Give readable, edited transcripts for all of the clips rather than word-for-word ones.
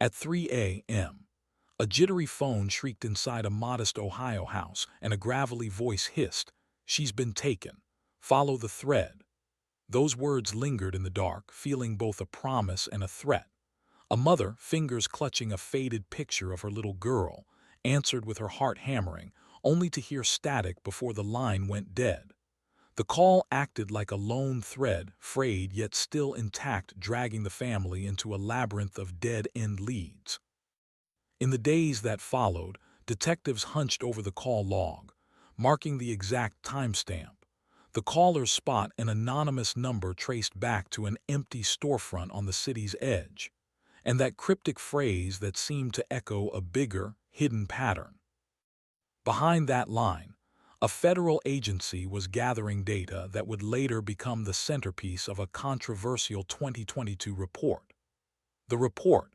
At 3 a.m., a jittery phone shrieked inside a modest Ohio house, and a gravelly voice hissed, "She's been taken. Follow the thread." Those words lingered in the dark, feeling both a promise and a threat. A mother, fingers clutching a faded picture of her little girl, answered with her heart hammering, only to hear static before the line went dead. The call acted like a lone thread, frayed yet still intact, dragging the family into a labyrinth of dead-end leads. In the days that followed, detectives hunched over the call log, marking the exact timestamp. The caller's spot an anonymous number traced back to an empty storefront on the city's edge, and that cryptic phrase that seemed to echo a bigger, hidden pattern. Behind that line, a federal agency was gathering data that would later become the centerpiece of a controversial 2022 report. The report,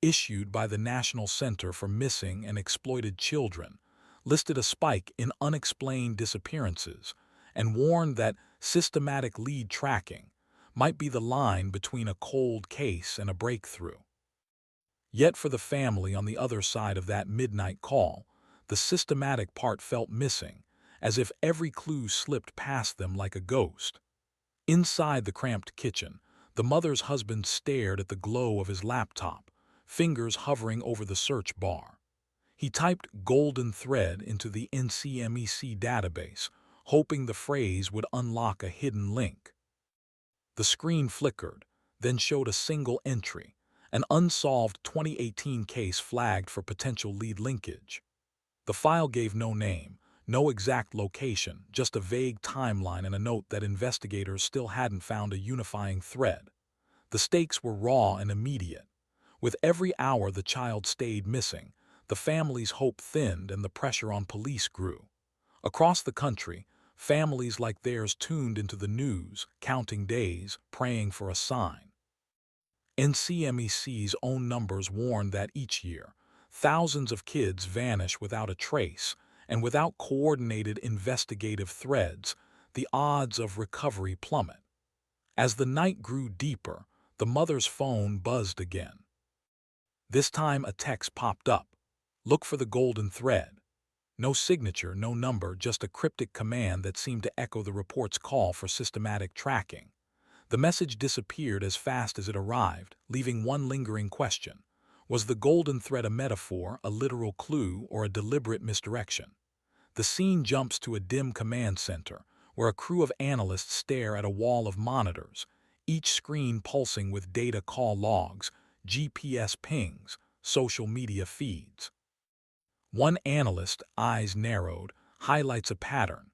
issued by the National Center for Missing and Exploited Children, listed a spike in unexplained disappearances and warned that systematic lead tracking might be the line between a cold case and a breakthrough. Yet for the family on the other side of that midnight call, the systematic part felt missing, as if every clue slipped past them like a ghost. Inside the cramped kitchen, the mother's husband stared at the glow of his laptop, fingers hovering over the search bar. He typed "golden thread" into the NCMEC database, hoping the phrase would unlock a hidden link. The screen flickered, then showed a single entry, an unsolved 2018 case flagged for potential lead linkage. The file gave no name, no exact location, just a vague timeline and a note that investigators still hadn't found a unifying thread. The stakes were raw and immediate. With every hour the child stayed missing, the family's hope thinned and the pressure on police grew. Across the country, families like theirs tuned into the news, counting days, praying for a sign. NCMEC's own numbers warned that each year, thousands of kids vanish without a trace, and without coordinated investigative threads, the odds of recovery plummet. As the night grew deeper, the mother's phone buzzed again. This time a text popped up. "Look for the golden thread." No signature, no number, just a cryptic command that seemed to echo the report's call for systematic tracking. The message disappeared as fast as it arrived, leaving one lingering question. Was the golden thread a metaphor, a literal clue, or a deliberate misdirection? The scene jumps to a dim command center, where a crew of analysts stare at a wall of monitors, each screen pulsing with data call logs, GPS pings, social media feeds. One analyst, eyes narrowed, highlights a pattern,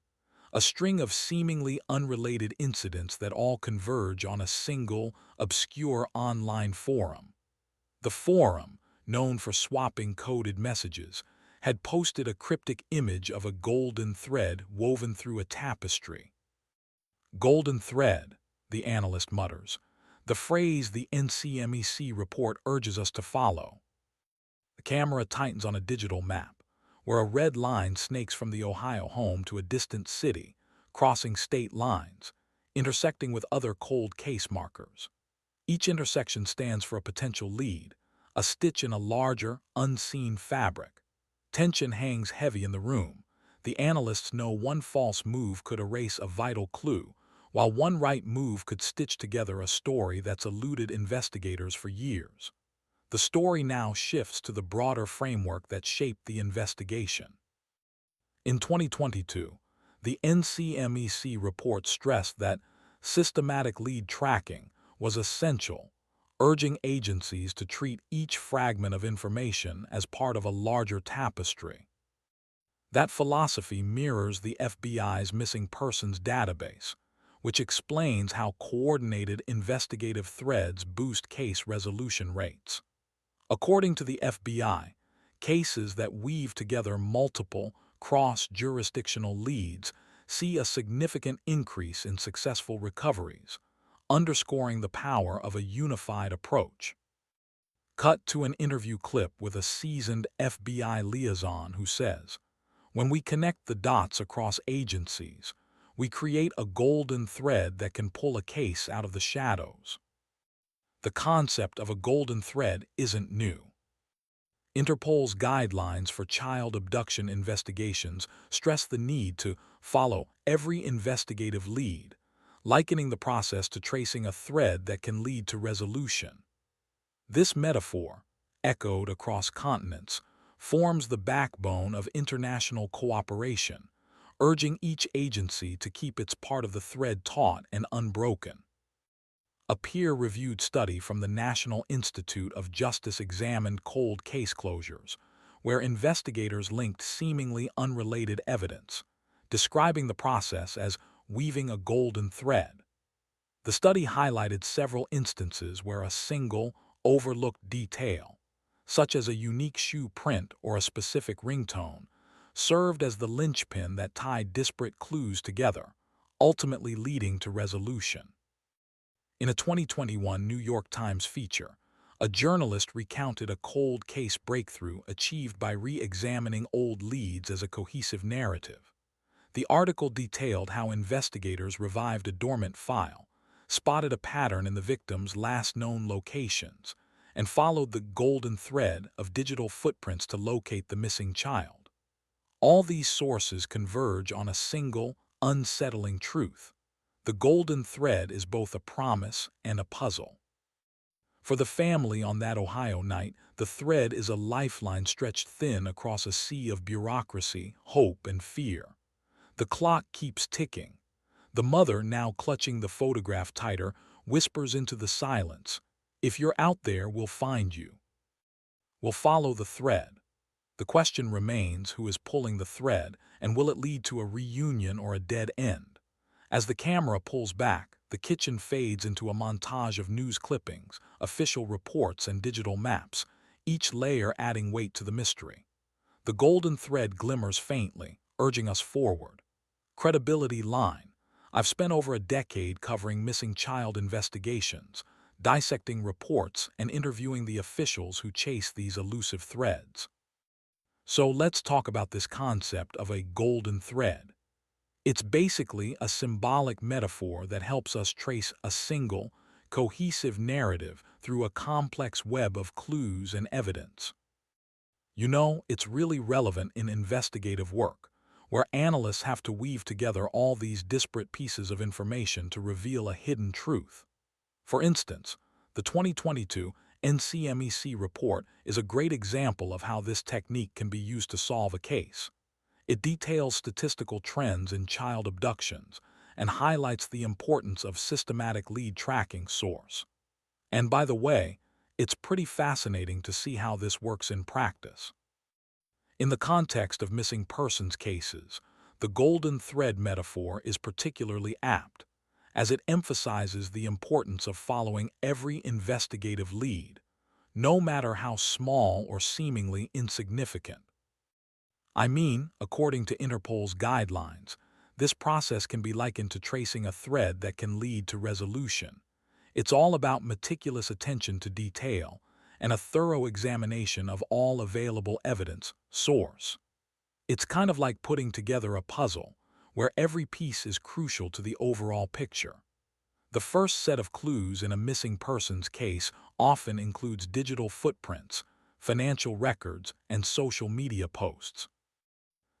a string of seemingly unrelated incidents that all converge on a single, obscure online forum. The forum, known for swapping coded messages, had posted a cryptic image of a golden thread woven through a tapestry. "Golden thread," the analyst mutters, the phrase the NCMEC report urges us to follow. The camera tightens on a digital map, where a red line snakes from the Ohio home to a distant city, crossing state lines, intersecting with other cold case markers. Each intersection stands for a potential lead, a stitch in a larger, unseen fabric. Tension hangs heavy in the room. The analysts know one false move could erase a vital clue, while one right move could stitch together a story that's eluded investigators for years. The story now shifts to the broader framework that shaped the investigation. In 2022, the NCMEC report stressed that systematic lead tracking was essential, urging agencies to treat each fragment of information as part of a larger tapestry. That philosophy mirrors the FBI's missing persons database, which explains how coordinated investigative threads boost case resolution rates. According to the FBI, cases that weave together multiple, cross-jurisdictional leads see a significant increase in successful recoveries, underscoring the power of a unified approach. Cut to an interview clip with a seasoned FBI liaison who says, "When we connect the dots across agencies, we create a golden thread that can pull a case out of the shadows." The concept of a golden thread isn't new. Interpol's guidelines for child abduction investigations stress the need to follow every investigative lead, likening the process to tracing a thread that can lead to resolution. This metaphor, echoed across continents, forms the backbone of international cooperation, urging each agency to keep its part of the thread taut and unbroken. A peer-reviewed study from the National Institute of Justice examined cold case closures, where investigators linked seemingly unrelated evidence, describing the process as weaving a golden thread. The study highlighted several instances where a single, overlooked detail, such as a unique shoe print or a specific ringtone, served as the linchpin that tied disparate clues together, ultimately leading to resolution. In a 2021 New York Times feature, a journalist recounted a cold case breakthrough achieved by re-examining old leads as a cohesive narrative. The article detailed how investigators revived a dormant file, spotted a pattern in the victim's last known locations, and followed the golden thread of digital footprints to locate the missing child. All these sources converge on a single, unsettling truth. The golden thread is both a promise and a puzzle. For the family on that Ohio night, the thread is a lifeline stretched thin across a sea of bureaucracy, hope, and fear. The clock keeps ticking. The mother, now clutching the photograph tighter, whispers into the silence, "If you're out there, we'll find you. We'll follow the thread." The question remains, who is pulling the thread, and will it lead to a reunion or a dead end? As the camera pulls back, the kitchen fades into a montage of news clippings, official reports, and digital maps, each layer adding weight to the mystery. The golden thread glimmers faintly, urging us forward. Credibility line. I've spent over a decade covering missing child investigations, dissecting reports, and interviewing the officials who chase these elusive threads. So let's talk about this concept of a golden thread. It's basically a symbolic metaphor that helps us trace a single, cohesive narrative through a complex web of clues and evidence. You know, it's really relevant in investigative work, where analysts have to weave together all these disparate pieces of information to reveal a hidden truth. For instance, the 2022 NCMEC report is a great example of how this technique can be used to solve a case. It details statistical trends in child abductions and highlights the importance of systematic lead tracking source. And by the way, it's pretty fascinating to see how this works in practice. In the context of missing persons cases, the golden thread metaphor is particularly apt, as it emphasizes the importance of following every investigative lead, no matter how small or seemingly insignificant. I mean, according to Interpol's guidelines, this process can be likened to tracing a thread that can lead to resolution. It's all about meticulous attention to detail and a thorough examination of all available evidence, source. It's kind of like putting together a puzzle, where every piece is crucial to the overall picture. The first set of clues in a missing persons case often includes digital footprints, financial records, and social media posts.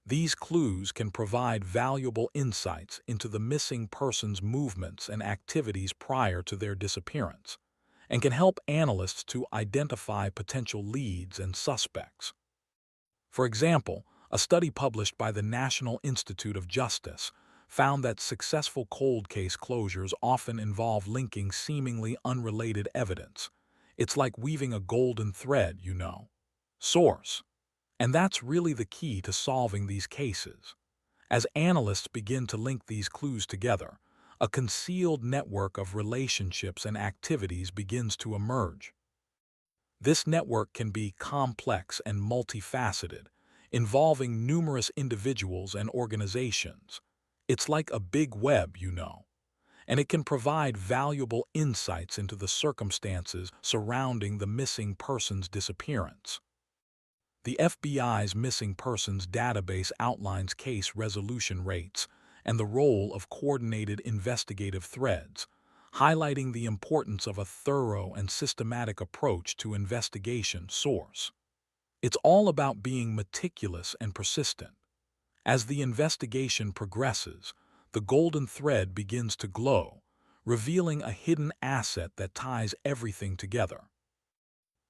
These clues can provide valuable insights into the missing person's movements and activities prior to their disappearance, and can help analysts to identify potential leads and suspects. For example, a study published by the National Institute of Justice found that successful cold case closures often involve linking seemingly unrelated evidence. It's like weaving a golden thread, you know. Source. And that's really the key to solving these cases. As analysts begin to link these clues together, a concealed network of relationships and activities begins to emerge. This network can be complex and multifaceted, involving numerous individuals and organizations. It's like a big web, you know, and it can provide valuable insights into the circumstances surrounding the missing person's disappearance. The FBI's missing persons database outlines case resolution rates and the role of coordinated investigative threads, highlighting the importance of a thorough and systematic approach to investigation source. It's all about being meticulous and persistent. As the investigation progresses, the golden thread begins to glow, revealing a hidden asset that ties everything together.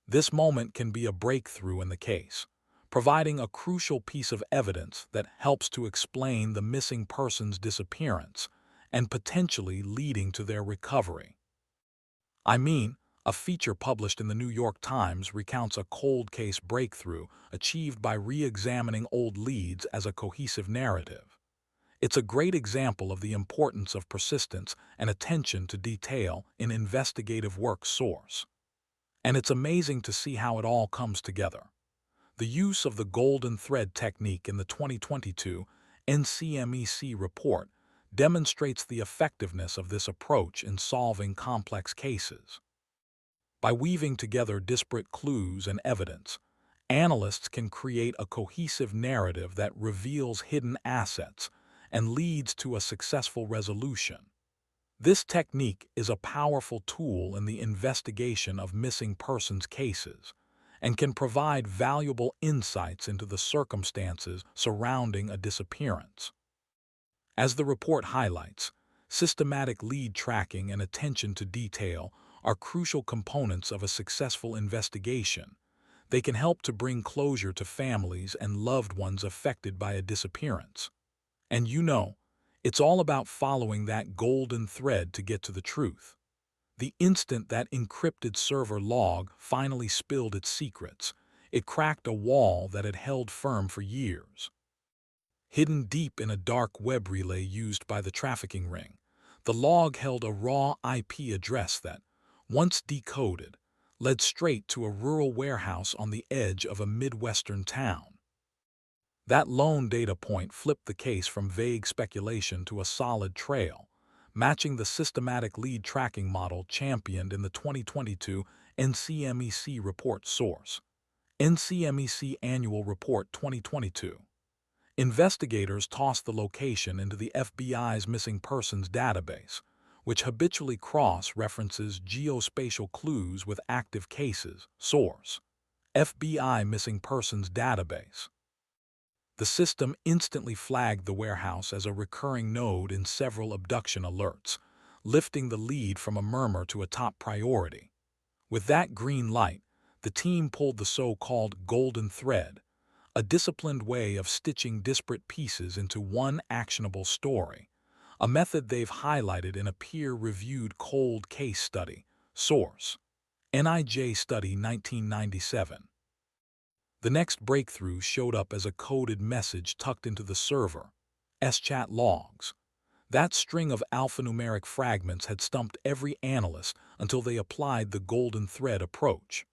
This moment can be a breakthrough in the case, providing a crucial piece of evidence that helps to explain the missing person's disappearance and potentially leading to their recovery. I mean, a feature published in the New York Times recounts a cold case breakthrough achieved by re-examining old leads as a cohesive narrative. It's a great example of the importance of persistence and attention to detail in investigative work source. And it's amazing to see how it all comes together. The use of the golden thread technique in the 2022 NCMEC report demonstrates the effectiveness of this approach in solving complex cases. By weaving together disparate clues and evidence, analysts can create a cohesive narrative that reveals hidden assets and leads to a successful resolution. This technique is a powerful tool in the investigation of missing persons cases and can provide valuable insights into the circumstances surrounding a disappearance. As the report highlights, systematic lead tracking and attention to detail are crucial components of a successful investigation. They can help to bring closure to families and loved ones affected by a disappearance. And it's all about following that golden thread to get to the truth. The instant that encrypted server log finally spilled its secrets, it cracked a wall that had held firm for years. Hidden deep in a dark web relay used by the trafficking ring, the log held a raw IP address that, once decoded, led straight to a rural warehouse on the edge of a Midwestern town. That lone data point flipped the case from vague speculation to a solid trail, matching the systematic lead tracking model championed in the 2022 NCMEC report source. NCMEC Annual Report 2022. Investigators tossed the location into the FBI's missing persons database, which habitually cross-references geospatial clues with active cases. Source: FBI Missing Persons Database. The system instantly flagged the warehouse as a recurring node in several abduction alerts, lifting the lead from a murmur to a top priority. With that green light, the team pulled the so-called golden thread, a disciplined way of stitching disparate pieces into one actionable story, a method they've highlighted in a peer-reviewed cold case study. Source: NIJ Study 1997. The next breakthrough showed up as a coded message tucked into the server, SChat logs. That string of alphanumeric fragments had stumped every analyst until they applied the golden thread approach.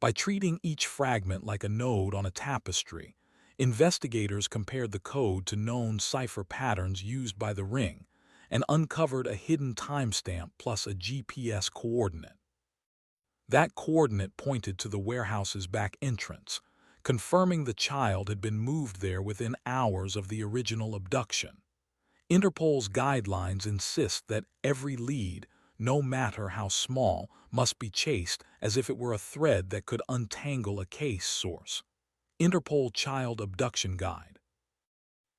By treating each fragment like a node on a tapestry, investigators compared the code to known cipher patterns used by the ring and uncovered a hidden timestamp plus a GPS coordinate. That coordinate pointed to the warehouse's back entrance, confirming the child had been moved there within hours of the original abduction. Interpol's guidelines insist that every lead, no matter how small, must be chased as if it were a thread that could untangle a case. Source: Interpol Child Abduction Guide.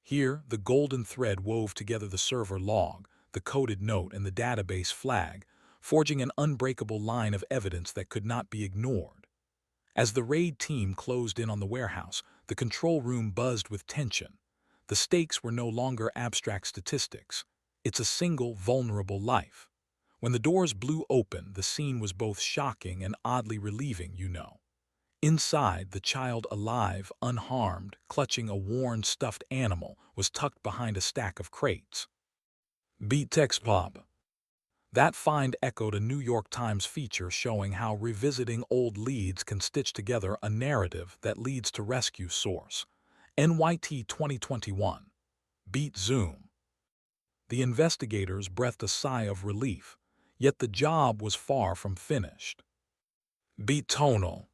Here, the golden thread wove together the server log, the coded note, and the database flag, forging an unbreakable line of evidence that could not be ignored. As the raid team closed in on the warehouse, the control room buzzed with tension. The stakes were no longer abstract statistics. It's a single, vulnerable life. When the doors blew open, the scene was both shocking and oddly relieving. Inside, the child, alive, unharmed, clutching a worn stuffed animal, was tucked behind a stack of crates. Beat text pop. That find echoed a New York Times feature showing how revisiting old leads can stitch together a narrative that leads to rescue. Source: NYT 2021. Beat Zoom. The investigators breathed a sigh of relief, yet the job was far from finished. Beat Tonal.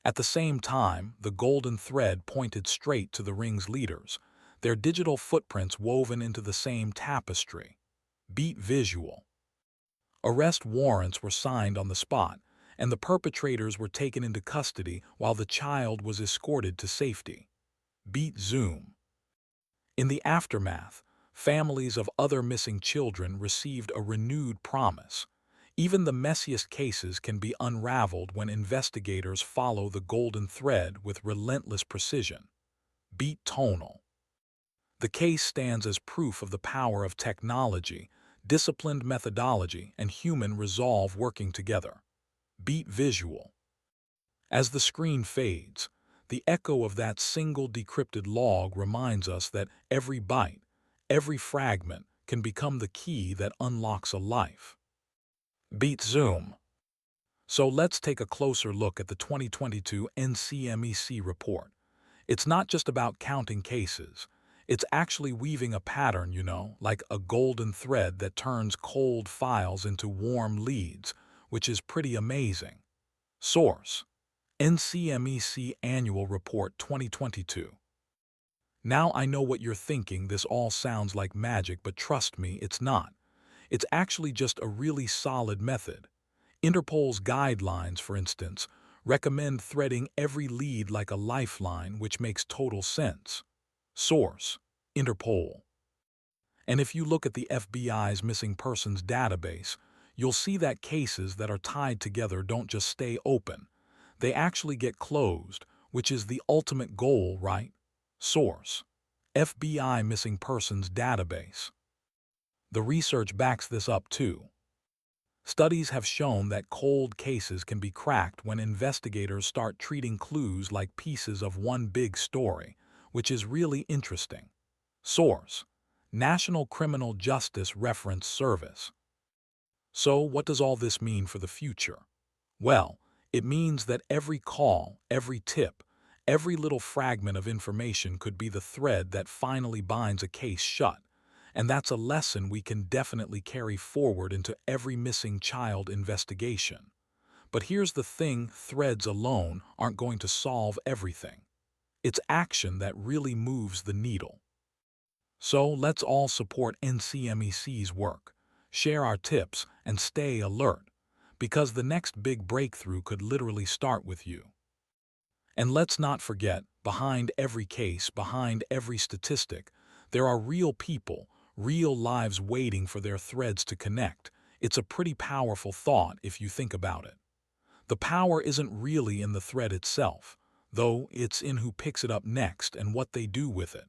At the same time, the golden thread pointed straight to the ring's leaders, their digital footprints woven into the same tapestry. Beat Visual. Arrest warrants were signed on the spot, and the perpetrators were taken into custody while the child was escorted to safety. Beat Zoom. In the aftermath, families of other missing children received a renewed promise. Even the messiest cases can be unraveled when investigators follow the golden thread with relentless precision. Beat Tonal. The case stands as proof of the power of technology, disciplined methodology, and human resolve working together. Beat Visual. As the screen fades, the echo of that single decrypted log reminds us that every byte, every fragment, can become the key that unlocks a life. Beat Zoom. So let's take a closer look at the 2022 NCMEC report. It's not just about counting cases. It's actually weaving a pattern, like a golden thread that turns cold files into warm leads, which is pretty amazing. Source: NCMEC Annual Report 2022. Now I know what you're thinking, this all sounds like magic, but trust me, it's not. It's actually just a really solid method. Interpol's guidelines, for instance, recommend threading every lead like a lifeline, which makes total sense. Source: Interpol. And if you look at the FBI's missing persons database, you'll see that cases that are tied together don't just stay open. They actually get closed, which is the ultimate goal, right? Source: FBI Missing Persons Database. The research backs this up too. Studies have shown that cold cases can be cracked when investigators start treating clues like pieces of one big story, which is really interesting. Source: National Criminal Justice Reference Service. So what does all this mean for the future? Well, it means that every call, every tip, every little fragment of information could be the thread that finally binds a case shut. And that's a lesson we can definitely carry forward into every missing child investigation. But here's the thing: threads alone aren't going to solve everything. It's action that really moves the needle. So let's all support NCMEC's work, share our tips, and stay alert, because the next big breakthrough could literally start with you. And let's not forget, behind every case, behind every statistic, there are real people, real lives waiting for their threads to connect. It's a pretty powerful thought if you think about it. The power isn't really in the thread itself, though it's in who picks it up next and what they do with it.